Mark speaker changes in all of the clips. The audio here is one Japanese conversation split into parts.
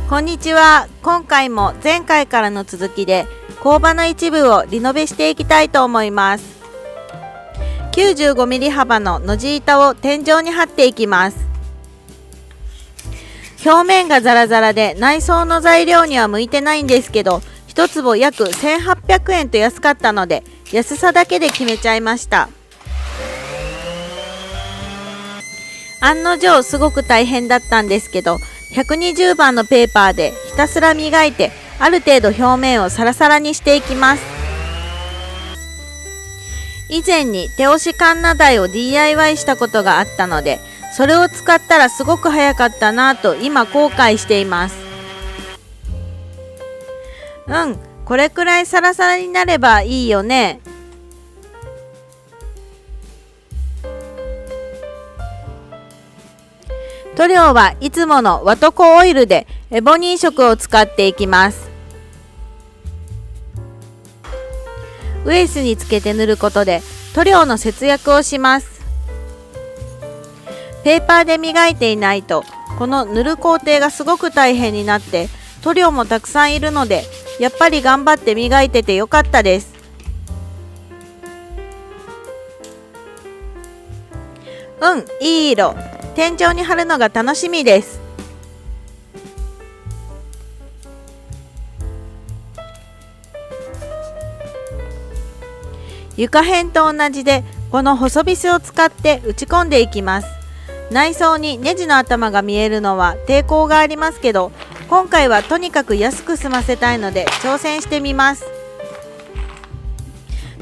Speaker 1: こんにちは。今回も前回からの続きで工場の一部をリノベしていきたいと思います。95ミリ幅ののじ板を天井に貼っていきます。表面がザラザラで内装の材料には向いてないんですけど、1坪約1800円と安かったので安さだけで決めちゃいました。案の定すごく大変だったんですけど、120番のペーパーでひたすら磨いてある程度表面をサラサラにしていきます。以前に手押しカンナ台を DIY したことがあったので、それを使ったらすごく早かったなぁと今後悔しています。これくらいサラサラになればいいよね。塗料はいつものワトコオイルでエボニー色を使っていきます。ウエスにつけて塗ることで塗料の節約をします。ペーパーで磨いていないとこの塗る工程がすごく大変になって塗料もたくさんいるので、やっぱり頑張って磨いててよかったです。いい色。天井に貼るのが楽しみです。床片と同じでこの細ビスを使って打ち込んでいきます。内装にネジの頭が見えるのは抵抗がありますけど、今回はとにかく安く済ませたいので挑戦してみます。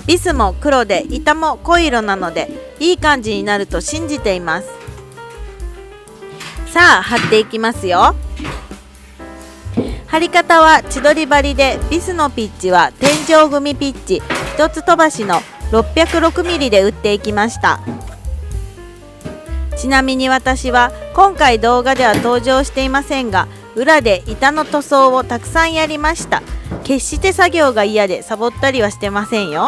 Speaker 1: ビスも黒で板も濃い色なのでいい感じになると信じています。さあ貼っていきますよ。貼り方は千鳥針で、ビスのピッチは天井組ピッチ一つ飛ばしの606ミリで打っていきました。ちなみに私は今回動画では登場していませんが、裏で板の塗装をたくさんやりました。決して作業が嫌でサボったりはしてませんよ。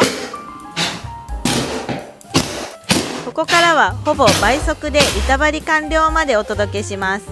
Speaker 1: ここからはほぼ倍速で板張り完了までお届けします。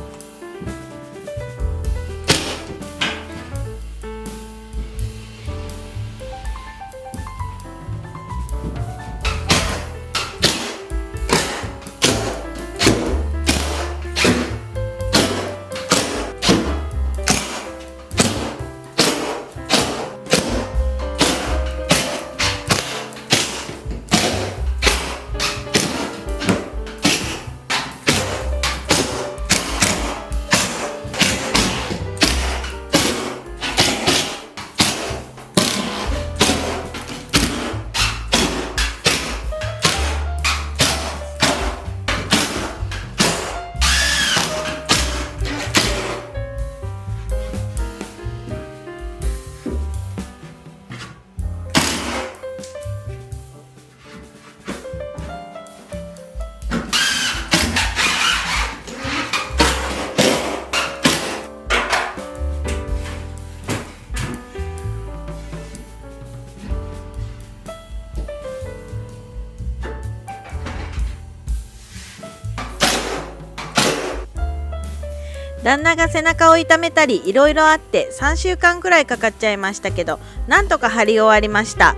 Speaker 1: 旦那が背中を痛めたりいろいろあって3週間くらいかかっちゃいましたけど、なんとか貼り終わりました。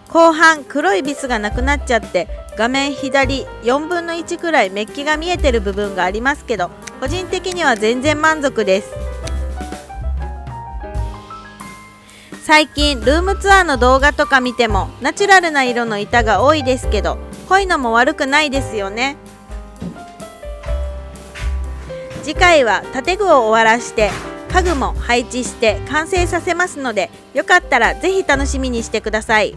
Speaker 1: 後半黒いビスがなくなっちゃって画面左4分の1くらいメッキが見えてる部分がありますけど、個人的には全然満足です。最近ルームツアーの動画とか見てもナチュラルな色の板が多いですけど、濃いのも悪くないですよね。次回は建具を終わらして家具も配置して完成させますので、よかったらぜひ楽しみにしてください。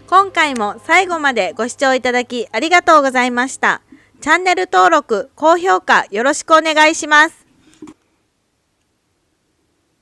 Speaker 1: 今回も最後までご視聴いただきありがとうございました。チャンネル登録、高評価よろしくお願いします。